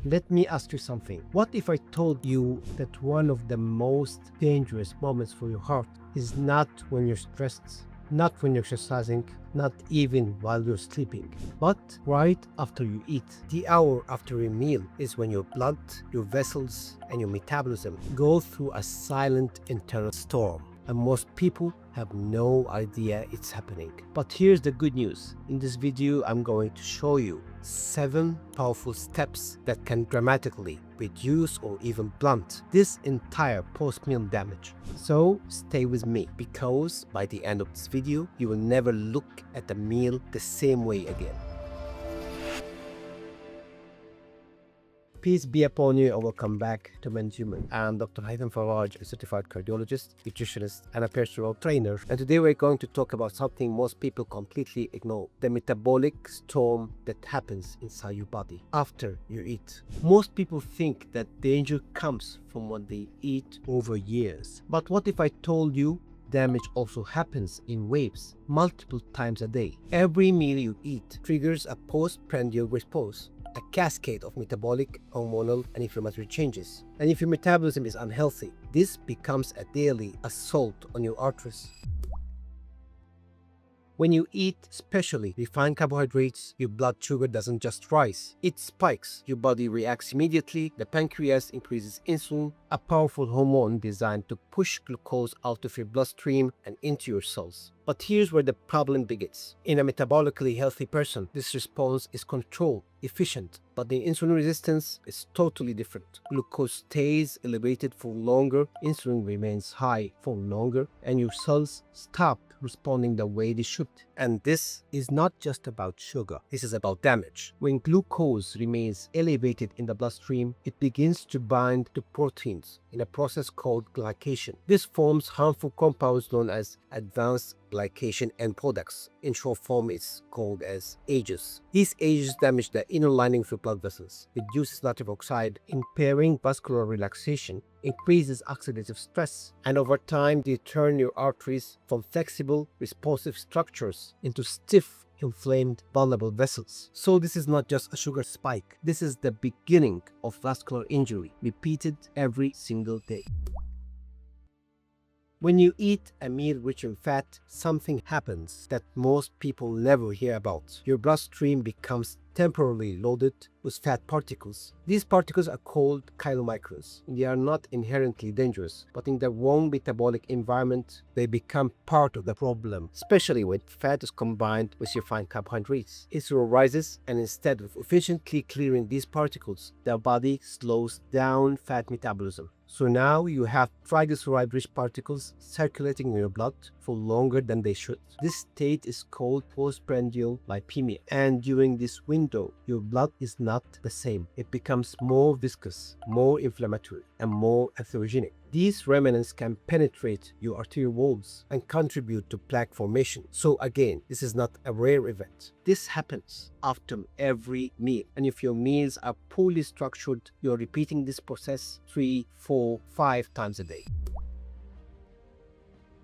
Let me ask you something. What if I told you that one of the most dangerous moments for your heart is not when you're stressed, not when you're exercising, not even while you're sleeping, but right after you eat? The hour after a meal is when your blood, your vessels, and your metabolism go through a silent internal storm. And most people have no idea it's happening. But here's the good news. In this video, I'm going to show you 7 powerful steps that can dramatically reduce or even blunt this entire post-meal damage. So stay with me, because by the end of this video, you will never look at the meal the same way again. Peace be upon you and welcome back to Men's Human. I'm Dr. Haytham Faraj, a certified cardiologist, nutritionist, and a personal trainer. And today we're going to talk about something most people completely ignore: the metabolic storm that happens inside your body after you eat. Most people think that danger comes from what they eat over years. But what if I told you damage also happens in waves, multiple times a day? Every meal you eat triggers a postprandial response, a cascade of metabolic, hormonal, and inflammatory changes. And if your metabolism is unhealthy, this becomes a daily assault on your arteries. When you eat especially refined carbohydrates, your blood sugar doesn't just rise, it spikes. Your body reacts immediately. The pancreas increases insulin, a powerful hormone designed to push glucose out of your bloodstream and into your cells. But here's where the problem begins. In a metabolically healthy person, this response is controlled, efficient, but the insulin resistance is totally different. Glucose stays elevated for longer, insulin remains high for longer, and your cells stop responding the way they should. And this is not just about sugar, this is about damage. When glucose remains elevated in the bloodstream, it begins to bind to proteins in a process called glycation. This forms harmful compounds known as advanced glycation end products. In short form, it's called as AGEs. These AGEs damage the inner lining of your blood vessels, reduces nitric oxide, impairing vascular relaxation, increases oxidative stress, and over time they turn your arteries from flexible, responsive structures into stiff, inflamed, vulnerable vessels. So this is not just a sugar spike. This is the beginning of vascular injury, repeated every single day. When you eat a meal rich in fat, something happens that most people never hear about. Your bloodstream becomes temporarily loaded with fat particles. These particles are called chylomicrons. They are not inherently dangerous, but in the wrong metabolic environment, they become part of the problem, especially when fat is combined with refined carbohydrates. Insulin rises, and instead of efficiently clearing these particles, the body slows down fat metabolism. So now you have triglyceride-rich particles circulating in your blood for longer than they should. This state is called postprandial lipemia. And during this window, your blood is not the same. It becomes more viscous, more inflammatory, and more atherogenic. These remnants can penetrate your arterial walls and contribute to plaque formation. So again, this is not a rare event. This happens after every meal. And if your meals are poorly structured, you're repeating this process 3, 4, 5 times a day.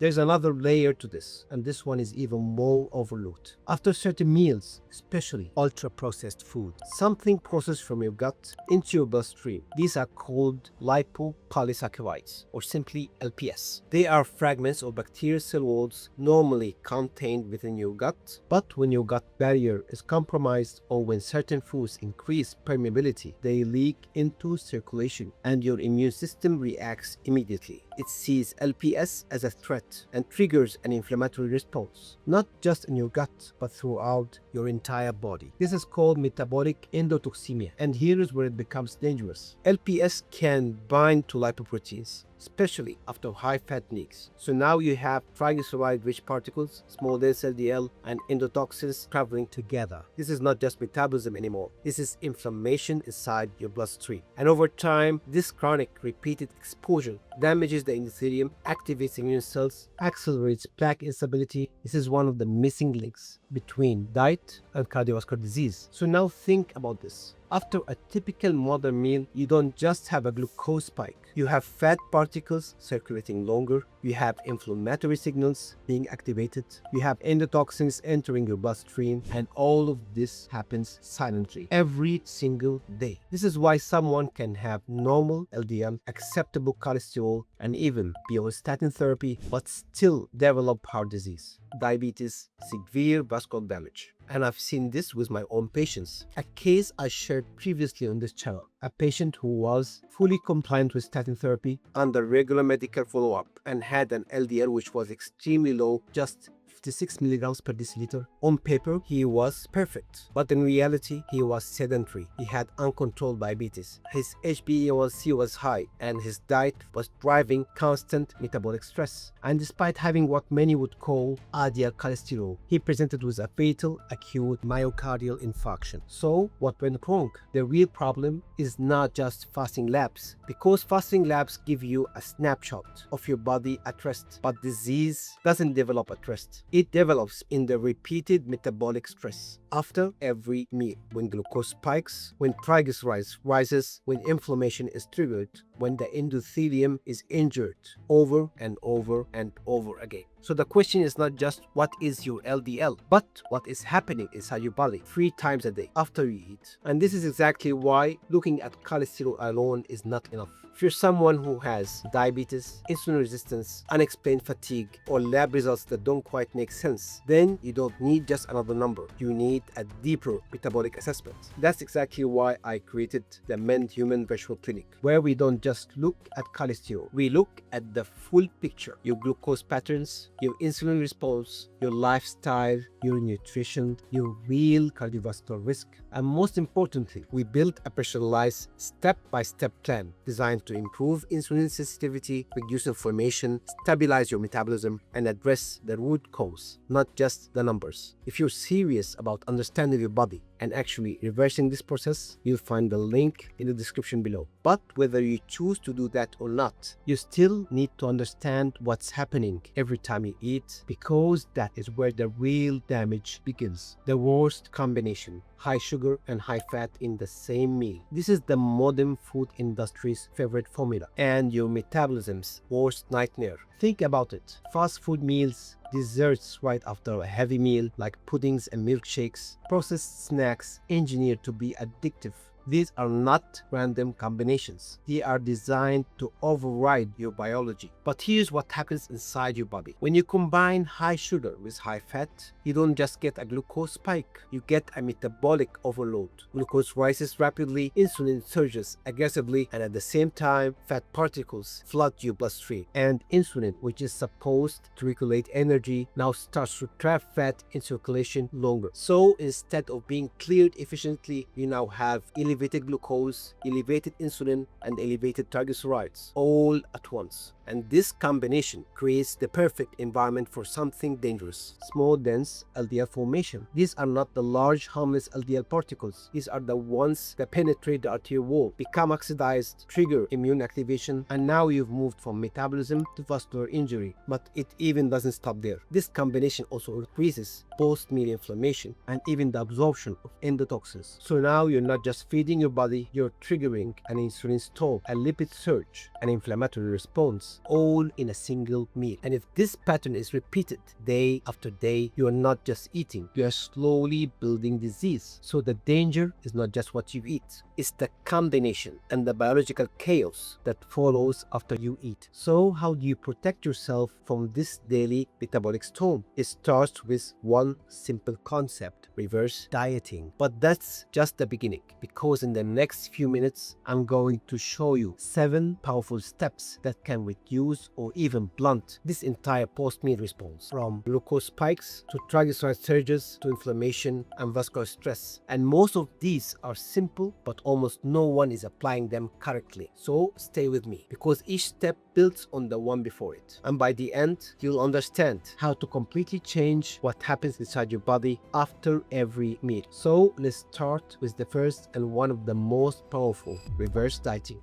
There's another layer to this, and this one is even more overlooked. After certain meals, especially ultra-processed food, something processed from your gut into your bloodstream. These are called lipopolysaccharides, or simply LPS. They are fragments of bacterial cell walls normally contained within your gut, but when your gut barrier is compromised or when certain foods increase permeability, they leak into circulation, and your immune system reacts immediately. It sees LPS as a threat and triggers an inflammatory response, not just in your gut, but throughout your entire body. This is called metabolic endotoxemia, and here is where it becomes dangerous. LPS can bind to lipoproteins, especially after high-fat meals. So now you have triglyceride-rich particles, small dense LDL, and endotoxins traveling together. This is not just metabolism anymore. This is inflammation inside your bloodstream. And over time, this chronic, repeated exposure damages the endothelium, activates immune cells, accelerates plaque instability. This is one of the missing links between diet and cardiovascular disease. So now think about this. After a typical modern meal, you don't just have a glucose spike. You have fat particles circulating longer, you have inflammatory signals being activated, you have endotoxins entering your bloodstream, and all of this happens silently every single day. This is why someone can have normal LDL, acceptable cholesterol, and even be on statin therapy, but still develop heart disease, diabetes, severe vascular damage. And I've seen this with my own patients. A case I shared previously on this channel, a patient who was fully compliant with statin therapy under regular medical follow-up and had an LDL which was extremely low, just 56 milligrams per deciliter. On paper, he was perfect, but in reality, he was sedentary. He had uncontrolled diabetes. His HbA1c was high, and his diet was driving constant metabolic stress. And despite having what many would call LDL cholesterol, he presented with a fatal acute myocardial infarction. So, what went wrong? The real problem is not just fasting labs, because fasting labs give you a snapshot of your body at rest, but disease doesn't develop at rest. It develops in the repeated metabolic stress after every meal, when glucose spikes, when triglycerides rises, when inflammation is triggered, when the endothelium is injured over and over and over again. So the question is not just what is your LDL, but what is happening inside your body 3 times a day after you eat. And this is exactly why looking at cholesterol alone is not enough. If you're someone who has diabetes, insulin resistance, unexplained fatigue, or lab results that don't quite make sense, then you don't need just another number. You need a deeper metabolic assessment. That's exactly why I created the Mend Human Virtual Clinic, where we don't just look at cholesterol. We look at the full picture: your glucose patterns, your insulin response, your lifestyle, your nutrition, your real cardiovascular risk, and most importantly, we built a personalized step-by-step plan designed to improve insulin sensitivity, reduce inflammation, stabilize your metabolism, and address the root cause, not just the numbers. If you're serious about understanding your body and actually reversing this process, you'll find the link in the description below. But whether you choose to do that or not, you still need to understand what's happening every time you eat, because that is where the real damage begins. The worst combination: high sugar and high fat in the same meal. This is the modern food industry's favorite formula and your metabolism's worst nightmare. Think about it: fast food meals, desserts right after a heavy meal like puddings and milkshakes, processed snacks engineered to be addictive. These are not random combinations. They are designed to override your biology. But here's what happens inside your body. When you combine high sugar with high fat, you don't just get a glucose spike, you get a metabolic overload. Glucose rises rapidly, insulin surges aggressively, and at the same time, fat particles flood your bloodstream. And insulin, which is supposed to regulate energy, now starts to trap fat in circulation longer. So instead of being cleared efficiently, you now have elevated glucose, elevated insulin, and elevated triglycerides all at once. And this combination creates the perfect environment for something dangerous: small, dense LDL formation. These are not the large, harmless LDL particles. These are the ones that penetrate the arterial wall, become oxidized, trigger immune activation, and now you've moved from metabolism to vascular injury. But it even doesn't stop there. This combination also increases post-meal inflammation and even the absorption of endotoxins. So now you're not just feeding your body, you're triggering an insulin stall, a lipid surge, an inflammatory response, all in a single meal. And if this pattern is repeated day after day, you are not just eating, you are slowly building disease. So the danger is not just what you eat, it's the combination and the biological chaos that follows after you eat. So how do you protect yourself from this daily metabolic storm? It starts with one simple concept: reverse dieting. But that's just the beginning, because in the next few minutes, I'm going to show you 7 powerful steps that can reduce or even blunt this entire post-meal response, from glucose spikes to triglyceride surges to inflammation and vascular stress. And most of these are simple, but almost no one is applying them correctly. So stay with me, because each step builds on the one before it. And by the end, you'll understand how to completely change what happens inside your body after every meal. So let's start with the first and one of the most powerful: reverse dieting.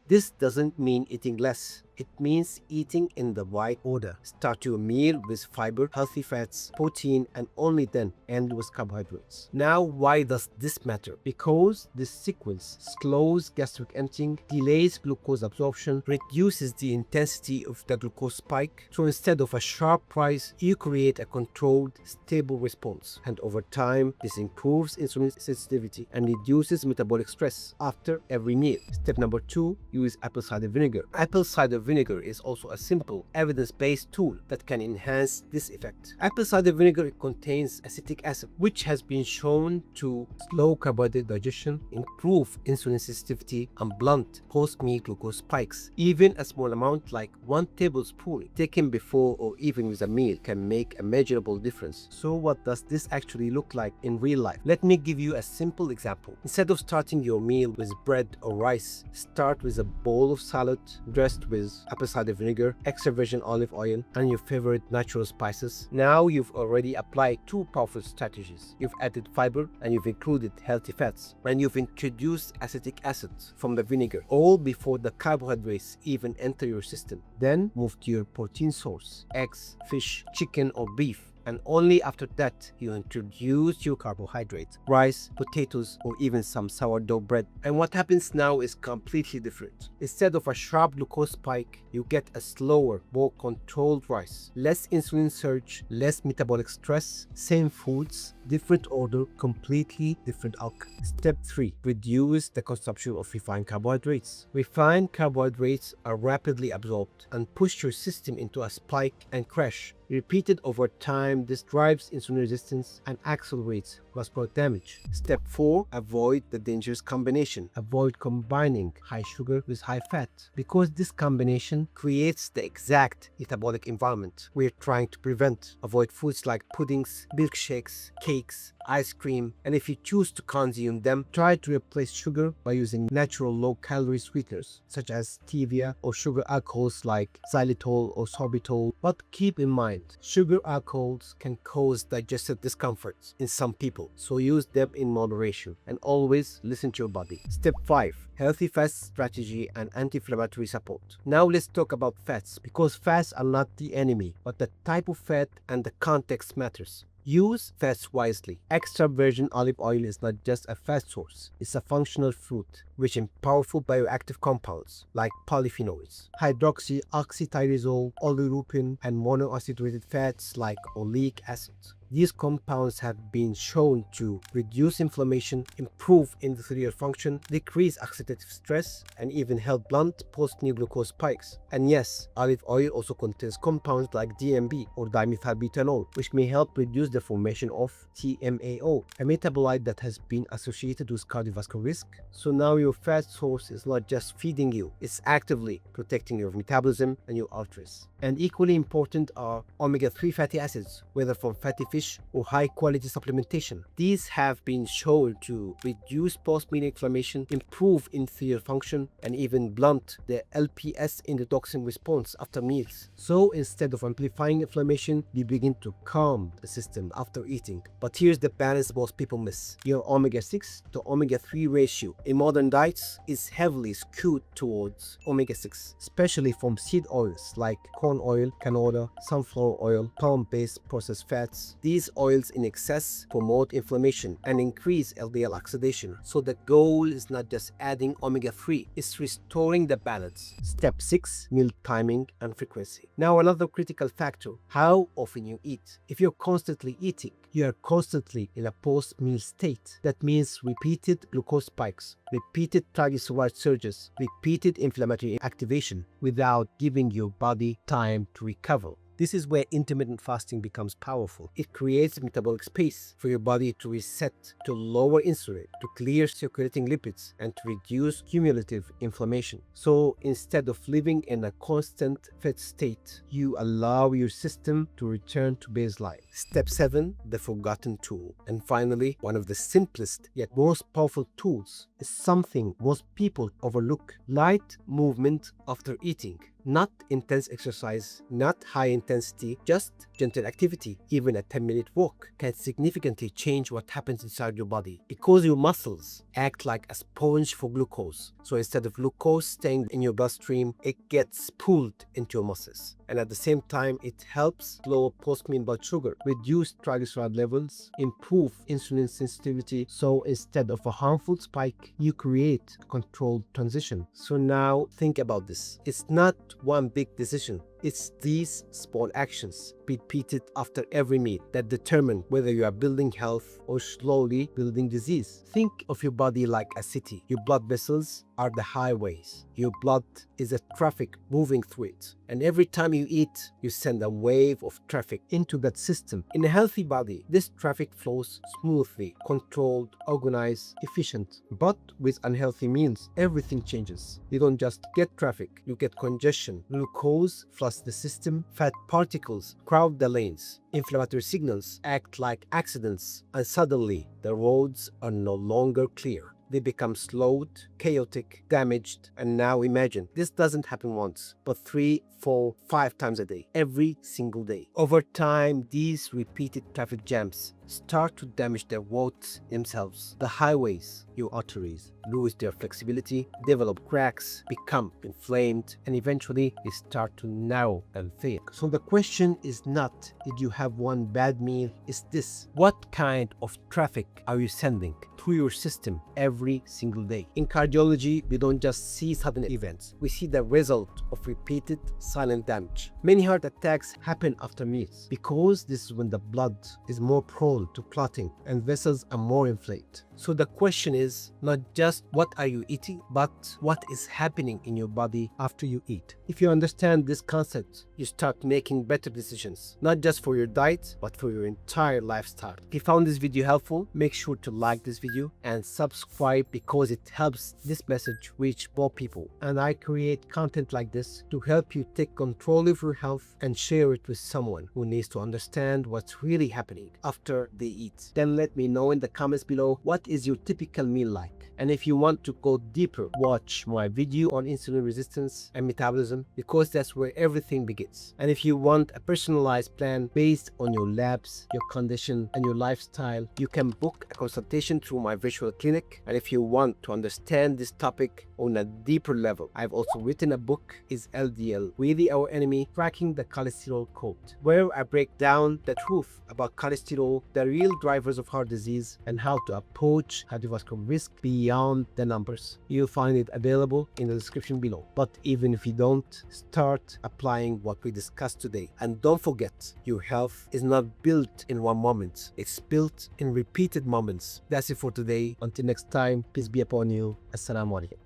This doesn't mean eating less. It means eating in the right order. Start your meal with fiber, healthy fats, protein, and only then end with carbohydrates. Now, why does this matter? Because this sequence slows gastric emptying, delays glucose absorption, reduces the intensity of the glucose spike. So instead of a sharp rise, you create a controlled, stable response. And over time, this improves insulin sensitivity and reduces metabolic stress after every meal. Step number 2, use apple cider vinegar. Apple cider vinegar is also a simple, evidence-based tool that can enhance this effect. Apple cider vinegar contains acetic acid, which has been shown to slow carbohydrate digestion, improve insulin sensitivity, and blunt post-meal glucose spikes. Even a small amount like 1 tablespoon taken before or even with a meal can make a measurable difference. So what does this actually look like in real life? Let me give you a simple example. Instead of starting your meal with bread or rice, start with a bowl of salad dressed with apple cider vinegar, extra virgin olive oil, and your favorite natural spices. Now you've already applied 2 powerful strategies. You've added fiber and you've included healthy fats, and you've introduced acetic acid from the vinegar, all before the carbohydrates even enter your system. Then move to your protein source: eggs, fish, chicken, or beef. And only after that you introduce your carbohydrates, rice, potatoes, or even some sourdough bread. And what happens now is completely different. Instead of a sharp glucose spike, you get a slower, more controlled rise. Less insulin surge, less metabolic stress, same foods, different order, completely different outcome. Step 3. Reduce the consumption of refined carbohydrates. Refined carbohydrates are rapidly absorbed and push your system into a spike and crash. Repeated over time, this drives insulin resistance and accelerates vascular damage. Step 4. Avoid the dangerous combination. Avoid combining high sugar with high fat, because this combination creates the exact metabolic environment we're trying to prevent. Avoid foods like puddings, milkshakes, cakes, ice cream, and if you choose to consume them, try to replace sugar by using natural low-calorie sweeteners such as stevia or sugar alcohols like xylitol or sorbitol. But keep in mind, sugar alcohols can cause digestive discomforts in some people, so use them in moderation and always listen to your body. Step 5. Healthy fats strategy and anti-inflammatory support. Now let's talk about fats, because fats are not the enemy, but the type of fat and the context matters. Use fats wisely. Extra virgin olive oil is not just a fat source, it's a functional fruit rich in powerful bioactive compounds like polyphenols, hydroxytyrosol, oleuropein, and monounsaturated fats like oleic acid. These compounds have been shown to reduce inflammation, improve endothelial function, decrease oxidative stress, and even help blunt post-meal glucose spikes. And yes, olive oil also contains compounds like DMB or dimethylbutanol, which may help reduce the formation of TMAO, a metabolite that has been associated with cardiovascular risk. So now your fat source is not just feeding you, it's actively protecting your metabolism and your arteries. And equally important are omega-3 fatty acids, whether from fatty fish or high-quality supplementation. These have been shown to reduce post-meal inflammation, improve endothelial function, and even blunt the LPS endotoxin response after meals. So instead of amplifying inflammation, you begin to calm the system after eating. But here's the balance most people miss. Your omega-6 to omega-3 ratio in modern diets is heavily skewed towards omega-6, especially from seed oils like corn oil, canola, sunflower oil, palm-based processed fats. These oils in excess promote inflammation and increase LDL oxidation. So the goal is not just adding omega-3, it's restoring the balance. Step 6. Meal timing and frequency. Now another critical factor, how often you eat. If you're constantly eating, you are constantly in a post-meal state. That means repeated glucose spikes, repeated triglyceride surges, repeated inflammatory activation without giving your body time to recover. This is where intermittent fasting becomes powerful. It creates metabolic space for your body to reset, to lower insulin, to clear circulating lipids, and to reduce cumulative inflammation. So instead of living in a constant fat state, you allow your system to return to baseline. Step 7. The forgotten tool. And finally, one of the simplest yet most powerful tools is something most people overlook: light movement after eating. Not intense exercise, not high intensity, just gentle activity, even a 10-minute walk, can significantly change what happens inside your body because your muscles act like a sponge for glucose. So instead of glucose staying in your bloodstream, it gets pulled into your muscles. And at the same time, it helps lower post-meal blood sugar, reduce triglyceride levels, improve insulin sensitivity. So instead of a harmful spike, you create a controlled transition. So now think about this. It's not one big decision. It's these small actions repeated after every meal that determine whether you are building health or slowly building disease. Think of your body like a city. Your blood vessels are the highways. Your blood is a traffic moving through it. And every time you eat, you send a wave of traffic into that system. In a healthy body, this traffic flows smoothly, controlled, organized, efficient. But with unhealthy meals, everything changes. You don't just get traffic, you get congestion. Glucose floods the system, fat particles crowd the lanes, inflammatory signals act like accidents, and suddenly the roads are no longer clear. They become slowed, chaotic, damaged, and now imagine this doesn't happen once, but 3, 4, 5 times a day, every single day. Over time, these repeated traffic jams start to damage their roads themselves. The highways, your arteries, lose their flexibility, develop cracks, become inflamed, and eventually they start to narrow and fail. So the question is not, did you have one bad meal? It's this: what kind of traffic are you sending through your system every single day? In cardiology, we don't just see sudden events. We see the result of repeated silent damage. Many heart attacks happen after meals because this is when the blood is more prone to clotting and vessels are more inflamed. So the question is not just what are you eating, but what is happening in your body after you eat. If you understand this concept, you start making better decisions, not just for your diet, but for your entire lifestyle. If you found this video helpful, make sure to like this video and subscribe because it helps this message reach more people. And I create content like this to help you take control of your health and share it with someone who needs to understand what's really happening after they eat. Then let me know in the comments below, what is your typical meal like? And if you want to go deeper, watch my video on insulin resistance and metabolism because that's where everything begins. And if you want a personalized plan based on your labs, your condition, and your lifestyle, you can book a consultation through my virtual clinic. And if you want to understand this topic on a deeper level, I've also written a book, Is LDL Really Our Enemy? Cracking the Cholesterol Code, where I break down the truth about cholesterol, the real drivers of heart disease, and how to approach cardiovascular risk beyond the numbers. You'll find it available in the description below. But even if you don't, start applying what we discussed today. And don't forget, your health is not built in one moment. It's built in repeated moments. That's it for today. Until next time, peace be upon you. Assalamu alaikum.